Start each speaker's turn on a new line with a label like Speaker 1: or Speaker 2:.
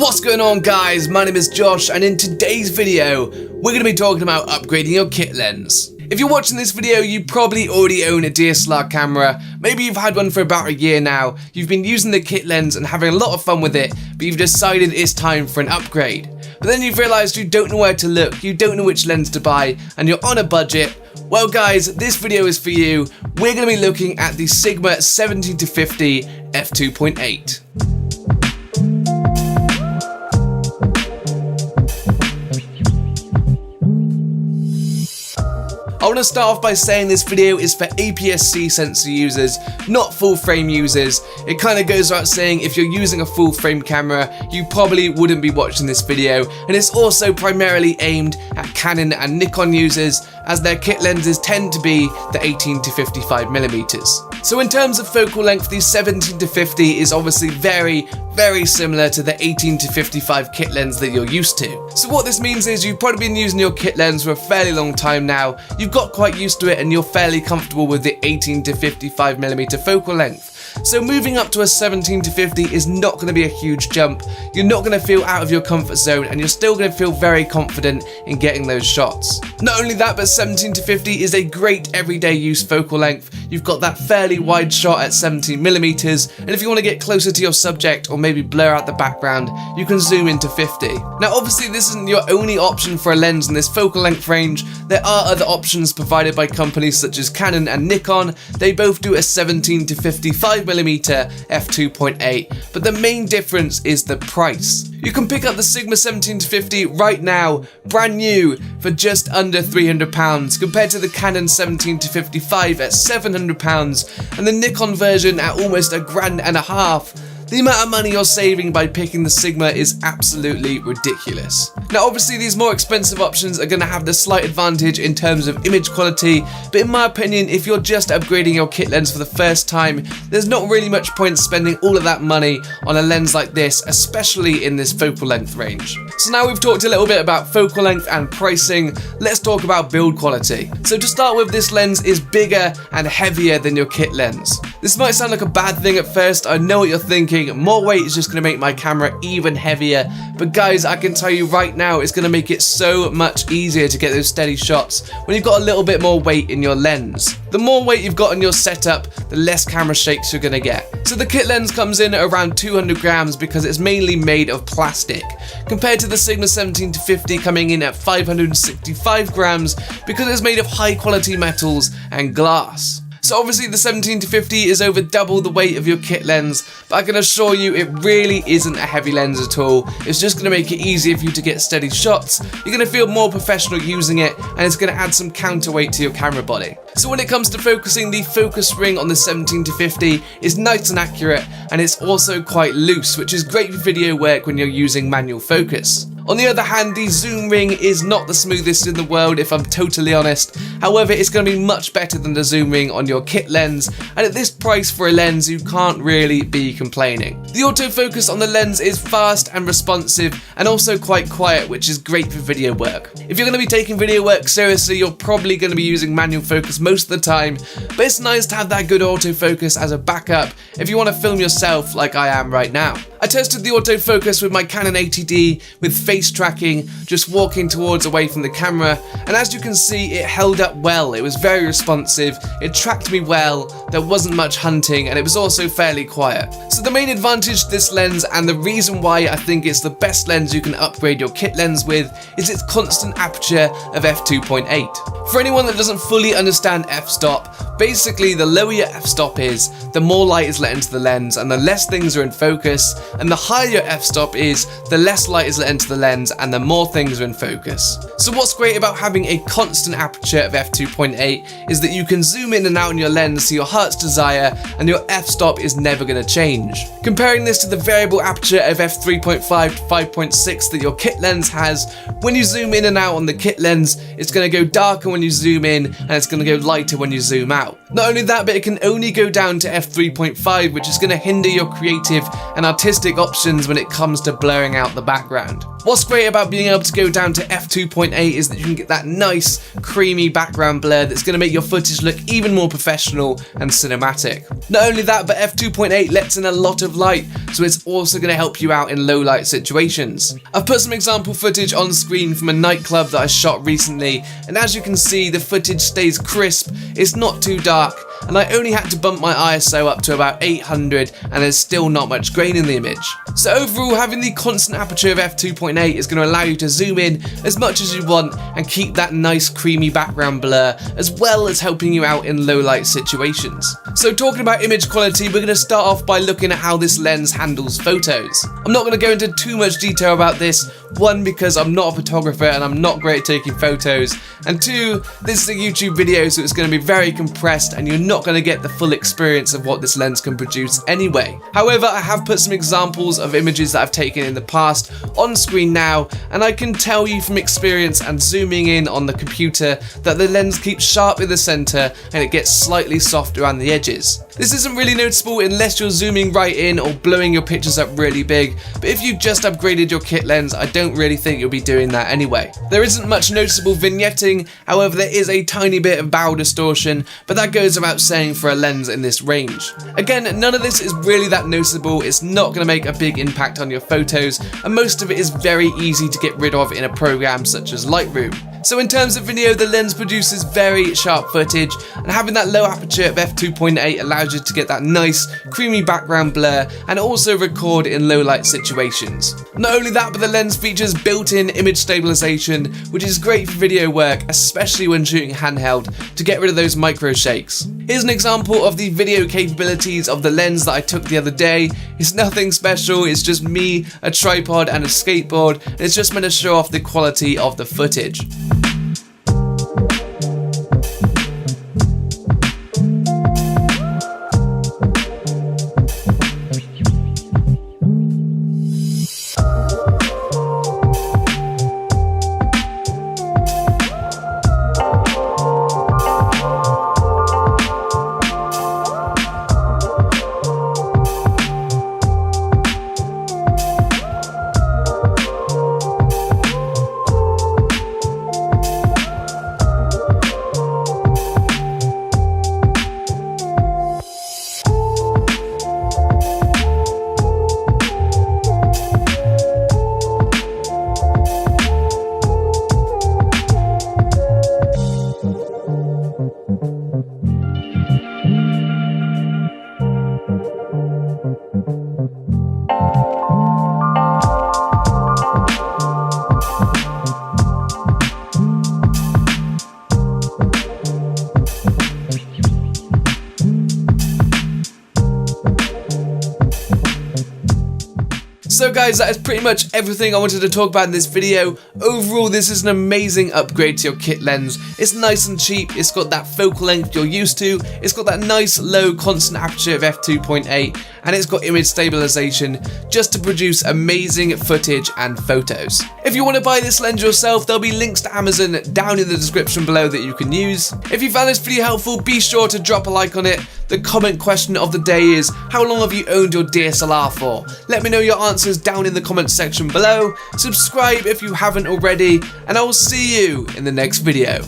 Speaker 1: What's going on, guys? My name is Josh, and in today's video we're going to be talking about upgrading your kit lens. If you're watching this video, you probably already own a DSLR camera. Maybe you've had one for about a year now. You've been using the kit lens and having a lot of fun with it, but you've decided it's time for an upgrade. But then you've realised you don't know where to look, you don't know which lens to buy, and you're on a budget. Well guys, this video is for you. We're going to be looking at the Sigma 17-50mm f2.8. I want to start off by saying this video is for APS-C sensor users, not full frame users. It kind of goes without saying, if you're using a full frame camera, you probably wouldn't be watching this video, and it's also primarily aimed at Canon and Nikon users, as their kit lenses tend to be the 18-55mm. So in terms of focal length, the 17-50 is obviously very similar to the 18-55 kit lens that you're used to. So what this means is you've probably been using your kit lens for a fairly long time now, you've got quite used to it and you're fairly comfortable with the 18-55mm focal length. So moving up to a 17-50 is not going to be a huge jump. You're not going to feel out of your comfort zone and you're still going to feel very confident in getting those shots. Not only that, but 17-50 is a great everyday use focal length. You've got that fairly wide shot at 17mm, and if you want to get closer to your subject or maybe blur out the background, you can zoom into 50. Now obviously this isn't your only option for a lens in this focal length range. There are other options provided by companies such as Canon and Nikon. They both do a 17-55mm f2.8, but the main difference is the price. You can pick up the Sigma 17-50 right now, brand new, for just under £300, compared to the Canon 17-55 at £700 and the Nikon version at almost £1,500. The amount of money you're saving by picking the Sigma is absolutely ridiculous. Now obviously these more expensive options are going to have the slight advantage in terms of image quality, but in my opinion, if you're just upgrading your kit lens for the first time, there's not really much point spending all of that money on a lens like this, especially in this focal length range. So now we've talked a little bit about focal length and pricing, let's talk about build quality. So to start with, this lens is bigger and heavier than your kit lens. This might sound like a bad thing at first, I know what you're thinking. More weight is just going to make my camera even heavier, but guys, I can tell you right now, it's going to make it so much easier to get those steady shots when you've got a little bit more weight in your lens. The more weight you've got in your setup, the less camera shakes you're going to get. So the kit lens comes in at around 200 grams because it's mainly made of plastic, compared to the Sigma 17-50 coming in at 565 grams because it's made of high quality metals and glass. So obviously the 17-50 is over double the weight of your kit lens, but I can assure you it really isn't a heavy lens at all. It's just going to make it easier for you to get steady shots, you're going to feel more professional using it, and it's going to add some counterweight to your camera body. So when it comes to focusing, the focus ring on the 17-50 is nice and accurate, and it's also quite loose, which is great for video work when you're using manual focus. On the other hand, the zoom ring is not the smoothest in the world, if I'm totally honest. However, it's going to be much better than the zoom ring on your kit lens, and at this price for a lens, you can't really be complaining. The autofocus on the lens is fast and responsive, and also quite quiet, which is great for video work. If you're going to be taking video work seriously, you're probably going to be using manual focus most of the time, but it's nice to have that good autofocus as a backup if you want to film yourself like I am right now. I tested the autofocus with my Canon 80D with face tracking, just walking towards away from the camera, and as you can see, it held up well. It was very responsive, it tracked me well, there wasn't much hunting, and it was also fairly quiet. So the main advantage to this lens, and the reason why I think it's the best lens you can upgrade your kit lens with, is its constant aperture of f2.8. For anyone that doesn't fully understand f-stop, basically the lower your f-stop is, the more light is let into the lens and the less things are in focus, and the higher your f-stop is, the less light is let into the lens and the more things are in focus. So what's great about having a constant aperture of f2.8 is that you can zoom in and out in your lens to your heart's desire, and your f-stop is never going to change. Comparing this to the variable aperture of f3.5 to 5.6 that your kit lens has, when you zoom in and out on the kit lens, it's going to go darker when you zoom in and it's going to go lighter when you zoom out. Not only that, but it can only go down to f3.5, which is going to hinder your creative and artistic options when it comes to blurring out the background. What's great about being able to go down to f2.8 is that you can get that nice creamy background blur that's going to make your footage look even more professional and cinematic. Not only that, but f2.8 lets in a lot of light, so it's also going to help you out in low light situations. I've put some example footage on screen from a nightclub that I shot recently, and as you can see, the footage stays crisp, it's not too dark, and I only had to bump my ISO up to about 800 and there's still not much grain in the image. So overall, having the constant aperture of f2.8 is going to allow you to zoom in as much as you want and keep that nice creamy background blur, as well as helping you out in low light situations. So talking about image quality, we're going to start off by looking at how this lens handles photos. I'm not going to go into too much detail about this, one, because I'm not a photographer and I'm not great at taking photos, and two, this is a YouTube video, so it's going to be very compressed and you're not going to get the full experience of what this lens can produce anyway. However, I have put some examples of images that I've taken in the past on screen now, and I can tell you from experience and zooming in on the computer that the lens keeps sharp in the center and it gets slightly soft around the edges. This isn't really noticeable unless you're zooming right in or blowing your pictures up really big, but if you just upgraded your kit lens, I don't really think you'll be doing that anyway. There isn't much noticeable vignetting, however there is a tiny bit of bow distortion, but that goes without saying for a lens in this range. Again, none of this is really that noticeable, it's not going to make a big impact on your photos, and most of it is very easy to get rid of in a program such as Lightroom. So in terms of video, the lens produces very sharp footage, and having that low aperture of f2.8 allows you to get that nice creamy background blur and also record in low light situations. Not only that, but the lens features built-in image stabilization, which is great for video work, especially when shooting handheld, to get rid of those micro shakes. Here's an example of the video capabilities of the lens that I took the other day. It's nothing special, it's just me, a tripod and a skateboard, and it's just meant to show off the quality of the footage. So guys, that is pretty much everything I wanted to talk about in this video. Overall, this is an amazing upgrade to your kit lens. It's nice and cheap, it's got that focal length you're used to, it's got that nice low constant aperture of f2.8, and it's got image stabilization just to produce amazing footage and photos. If you want to buy this lens yourself, there'll be links to Amazon down in the description below that you can use. If you found this video helpful, be sure to drop a like on it. The comment question of the day is, how long have you owned your DSLR for? Let me know your answers down in the comment section below. Subscribe if you haven't already, and I will see you in the next video.